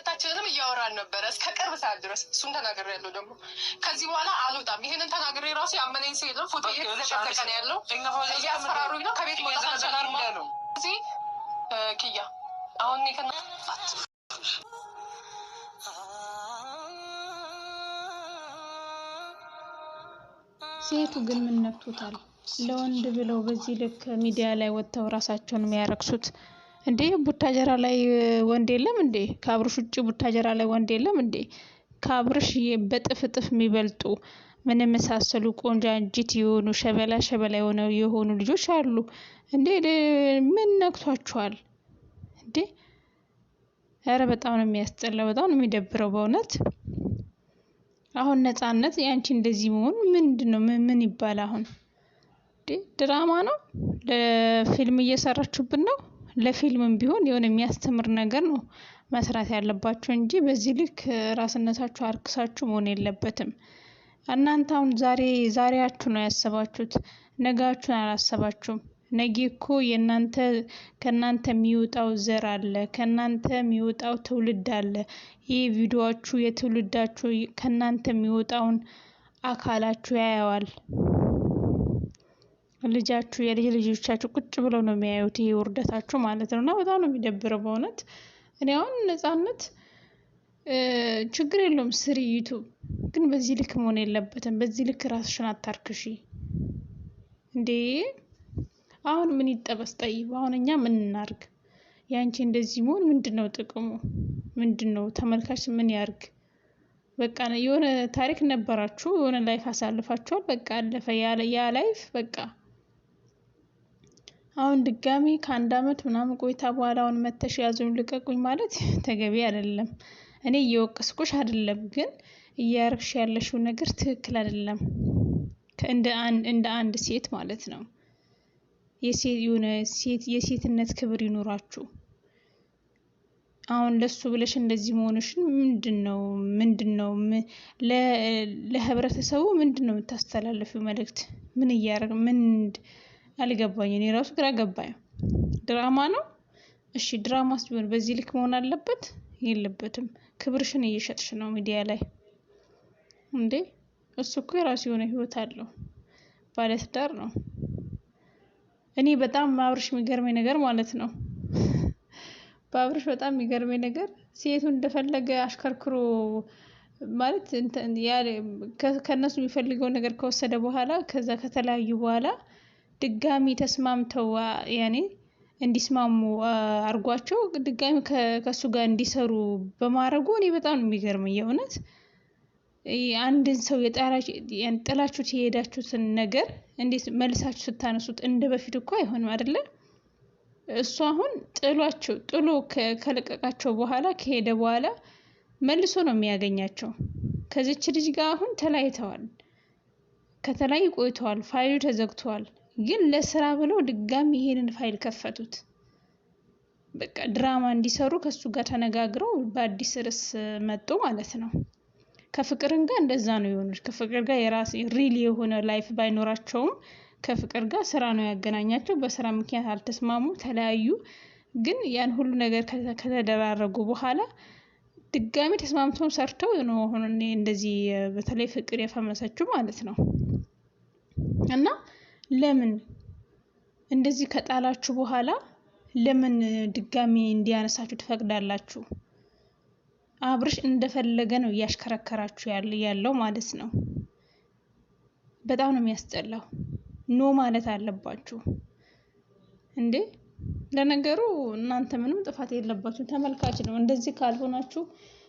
ሁለታችንንም እያወራን ነበረ እስከ ቅርብ ሰዓት ድረስ። እሱን ተናግሬያለሁ። ደግሞ ከዚህ በኋላ አልወጣም። ይሄንን ተናግሬ ራሱ ያመነኝ ሰው የለም። ፎቶ እየተዘቀዘቀ ነው ያለው፣ እያስፈራሩኝ ነው። ከቤት መውጣት አልቻልኩም ነው እዚህ ኪያ አሁን ከና ሴቱ ግን ምን ነክቶታል? ለወንድ ብለው በዚህ ልክ ሚዲያ ላይ ወጥተው ራሳቸውን የሚያረክሱት እንዴ? ቡታጀራ ላይ ወንድ የለም እንዴ? ከአብርሽ ውጭ ቡታጀራ ላይ ወንድ የለም እንዴ? ከአብርሽ በጥፍ ጥፍ የሚበልጡ ምን መሳሰሉ ቆንጃጅት የሆኑ ሸበላ የሆኑ ልጆች አሉ እንዴ? ምን ነክቷቸዋል እንዴ? ኧረ በጣም ነው የሚያስጠላው፣ በጣም ነው የሚደብረው በእውነት። አሁን ነፃነት ያንቺ እንደዚህ መሆን ምንድነው? ምን ይባል አሁን? ድራማ ነው? ለፊልም እየሰራችሁብን ነው? ለፊልምም ቢሆን የሆነ የሚያስተምር ነገር ነው መስራት ያለባችሁ እንጂ በዚህ ልክ ራስነታችሁ አርክሳችሁ መሆን የለበትም። እናንተ አሁን ዛሬያችሁ ነው ያሰባችሁት፣ ነጋችሁን አላሰባችሁም። ነገ እኮ ከእናንተ የሚወጣው ዘር አለ፣ ከእናንተ የሚወጣው ትውልድ አለ። ይህ ቪዲዮአችሁ የትውልዳችሁ ከእናንተ የሚወጣውን አካላችሁ ያየዋል። ልጃችሁ የልጅ ልጆቻችሁ ቁጭ ብለው ነው የሚያዩት፣ ይሄ ውርደታችሁ ማለት ነው። እና በጣም ነው የሚደብረው በእውነት። እኔ አሁን ነፃነት ችግር የለውም ስሪ ዩቱብ፣ ግን በዚህ ልክ መሆን የለበትም። በዚህ ልክ ራስሽን አታርክሺ እንዴ! አሁን ምን ይጠበስ ጠይብ? አሁን እኛ ምን እናርግ? ያንቺ እንደዚህ መሆን ምንድነው ጥቅሙ? ምንድነው? ተመልካች ምን ያርግ? በቃ የሆነ ታሪክ ነበራችሁ፣ የሆነ ላይፍ አሳልፋችኋል። በቃ አለፈ ያ ላይፍ በቃ። አሁን ድጋሚ ከአንድ አመት ምናምን ቆይታ በኋላ አሁን መተሽ ያዙኝ ልቀቁኝ ማለት ተገቢ አይደለም። እኔ እየወቀስኩሽ አይደለም፣ ግን እያረግሽ ያለሽው ነገር ትክክል አይደለም። እንደ አንድ ሴት ማለት ነው። የሴትነት ክብር ይኖራችሁ። አሁን ለሱ ብለሽ እንደዚህ መሆንሽን ምንድነው ለህብረተሰቡ ምንድነው የምታስተላልፊው መልእክት? ምን አልገባኝ። እኔ ራሱ ግራ ገባኝ። ድራማ ነው? እሺ ድራማስ ቢሆን በዚህ ልክ መሆን አለበት? የለበትም። ክብርሽን እየሸጥሽ ነው ሚዲያ ላይ እንዴ። እሱ እኮ የራሱ የሆነ ህይወት አለው፣ ባለትዳር ነው። እኔ በጣም አብርሽ የሚገርመኝ ነገር ማለት ነው፣ በአብርሽ በጣም የሚገርመኝ ነገር ሴቱ እንደፈለገ አሽከርክሮ ማለት ከነሱ የሚፈልገው ነገር ከወሰደ በኋላ ከዛ ከተለያዩ በኋላ ድጋሚ ተስማምተው ያኔ እንዲስማሙ አርጓቸው ድጋሚ ከሱ ጋር እንዲሰሩ በማድረጉ እኔ በጣም ነው የሚገርመኝ የእውነት። አንድን ሰው ጥላችሁት የሄዳችሁትን ነገር እንዴት መልሳችሁ ስታነሱት እንደ በፊት እኮ አይሆንም አይደለ? እሱ አሁን ጥሎ ከለቀቃቸው በኋላ ከሄደ በኋላ መልሶ ነው የሚያገኛቸው። ከዚች ልጅ ጋር አሁን ተለያይተዋል፣ ከተለያዩ ቆይተዋል፣ ፋይሉ ተዘግቷል። ግን ለስራ ብለው ድጋሚ ይሄንን ፋይል ከፈቱት። በቃ ድራማ እንዲሰሩ ከሱ ጋር ተነጋግረው በአዲስ ርዕስ መጡ ማለት ነው። ከፍቅርን ጋር እንደዛ ነው የሆኑት። ከፍቅር ጋር የራስ ሪል የሆነ ላይፍ ባይኖራቸውም ከፍቅር ጋር ስራ ነው ያገናኛቸው። በስራ ምክንያት አልተስማሙ፣ ተለያዩ። ግን ያን ሁሉ ነገር ከተደራረጉ በኋላ ድጋሚ ተስማምተው ሰርተው ነው አሁን እንደዚህ በተለይ ፍቅር የፈመሰችው ማለት ነው። እና ለምን እንደዚህ ከጣላችሁ በኋላ ለምን ድጋሚ እንዲያነሳችሁ ትፈቅዳላችሁ? አብርሽ እንደፈለገ ነው እያሽከረከራችሁ ያለው ማለት ነው። በጣም ነው የሚያስጠላው። ኖ ማለት አለባችሁ እንዴ። ለነገሩ እናንተ ምንም ጥፋት የለባችሁ፣ ተመልካች ነው። እንደዚህ ካልሆናችሁ